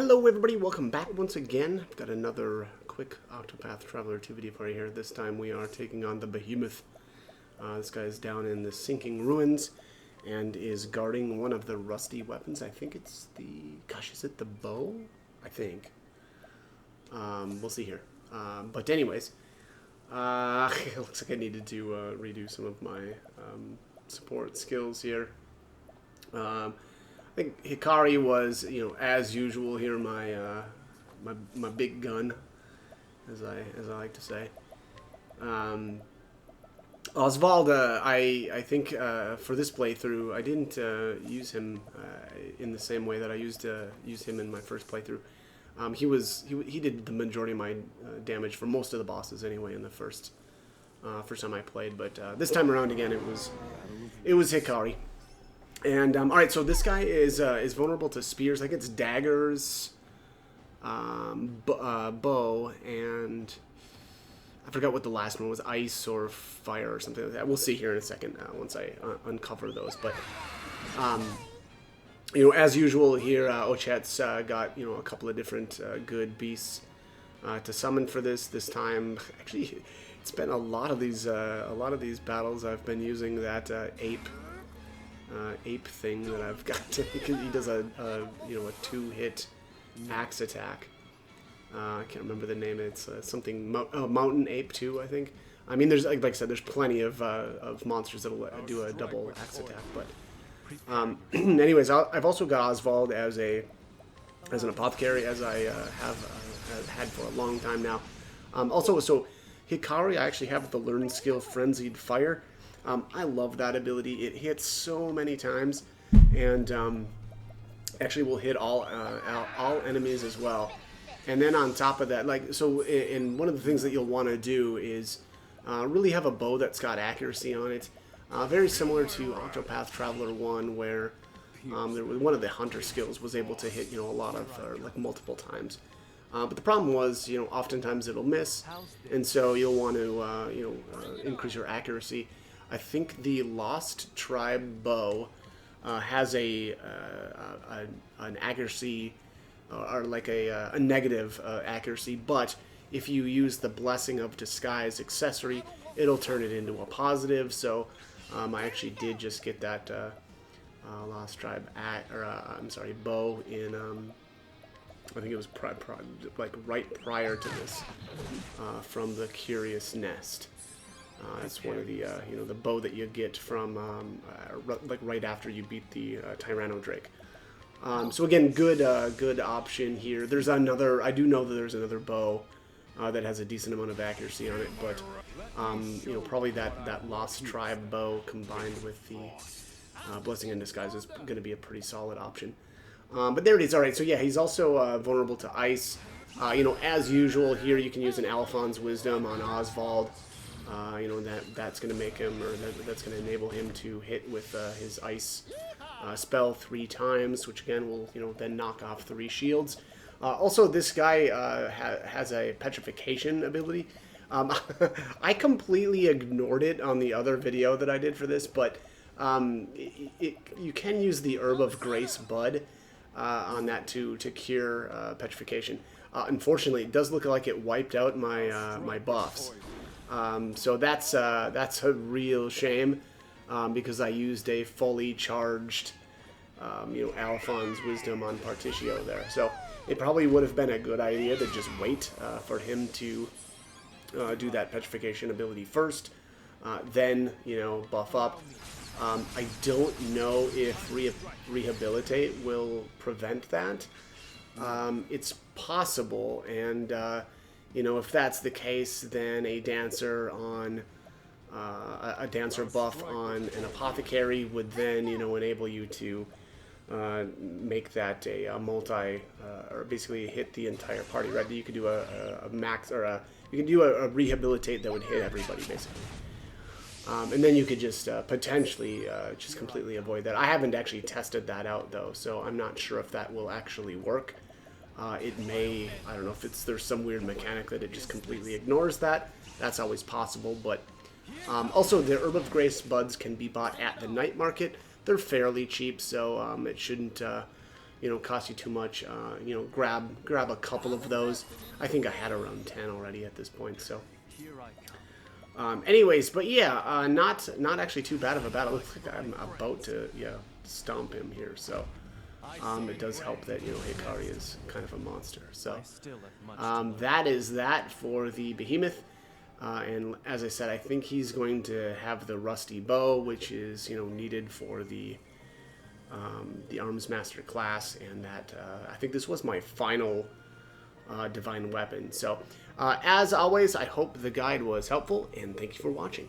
Hello everybody, welcome back once again. I've got another quick Octopath Traveler 2 video for you here. This time we are taking on the Behemoth. This guy is down in the sinking ruins and is guarding one of the rusty weapons. I think it's the... gosh, is it the bow? I think. We'll see here. But anyways, it looks like I needed to redo some of my support skills here. I think Hikari was, as usual here, my my big gun, as I like to say. Oswald, I think for this playthrough, I didn't use him in the same way that I used him in my first playthrough. He did the majority of my damage for most of the bosses anyway in the first time I played, but this time around again it was Hikari. And all right, so this guy is vulnerable to spears. I think it's daggers, bow, and I forgot what the last one was, ice or fire or something like that. We'll see here in a second once I uncover those. But as usual here, Ochet's got a couple of different good beasts to summon for this time. Actually, it's been a lot of these battles. I've been using that ape thing that I've got. He does a two-hit axe attack. I can't remember the name. It's something mountain ape 2, I think. I mean, there's like I said, there's plenty of monsters that'll do a double axe attack. But anyways, I've also got Oswald as an apothecary, as I have had for a long time now. Also, so Hikari, I actually have the learned skill Frenzied Fire. I love that ability. It hits so many times, and actually will hit all enemies as well. And then on top of that, and one of the things that you'll want to do is really have a bow that's got accuracy on it. Very similar to Octopath Traveler 1, where one of the hunter skills was able to hit a lot of multiple times. But the problem was, oftentimes it'll miss, and so you'll want to increase your accuracy. I think the Lost Tribe bow has an accuracy or like a negative accuracy, but if you use the Blessing of Disguise accessory, it'll turn it into a positive. So I actually did just get that Lost Tribe bow in I think it was right prior to this from the Curious Nest. It's one of the the bow that you get from right after you beat the Tyranno Drake. So again, good option here. There's another. I do know that there's another bow that has a decent amount of accuracy on it, but probably that Lost Tribe bow combined with the Blessing in Disguise is going to be a pretty solid option. But there it is. All right. So yeah, he's also vulnerable to ice. As usual here, you can use an Alphon's Wisdom on Oswald. That's going to make him, or that's going to enable him to hit with his ice spell 3 times, which again will, then knock off 3 shields. Also, this guy has a petrification ability. I completely ignored it on the other video that I did for this, but you can use the Herb of Grace Bud on that to cure petrification. Unfortunately, it does look like it wiped out my buffs. So that's a real shame, because I used a fully charged, Alphon's Wisdom on Particio there. So it probably would have been a good idea to just wait for him to do that petrification ability first, then buff up. I don't know if Rehabilitate will prevent that. It's possible, and if that's the case, then a dancer buff on an apothecary would then, enable you to make that a multi, or basically hit the entire party, right? You could do a max, or you can do a rehabilitate that would hit everybody, basically. And then you could just potentially just completely avoid that. I haven't actually tested that out, though, so I'm not sure if that will actually work. It may, I don't know if there's some weird mechanic that it just completely ignores that. That's always possible, but also the Herb of Grace buds can be bought at the night market. They're fairly cheap, so it shouldn't cost you too much, grab a couple of those. I think I had around 10 already at this point, so. Anyways, but yeah, not actually too bad of a battle. Looks like I'm about to stomp him here, so it does help that Hikari is kind of a monster. So that is that for the Behemoth, and as I said, I think he's going to have the rusty bow, which is needed for the Arms Master class, and that I think this was my final divine weapon. So as always, I hope the guide was helpful, and thank you for watching.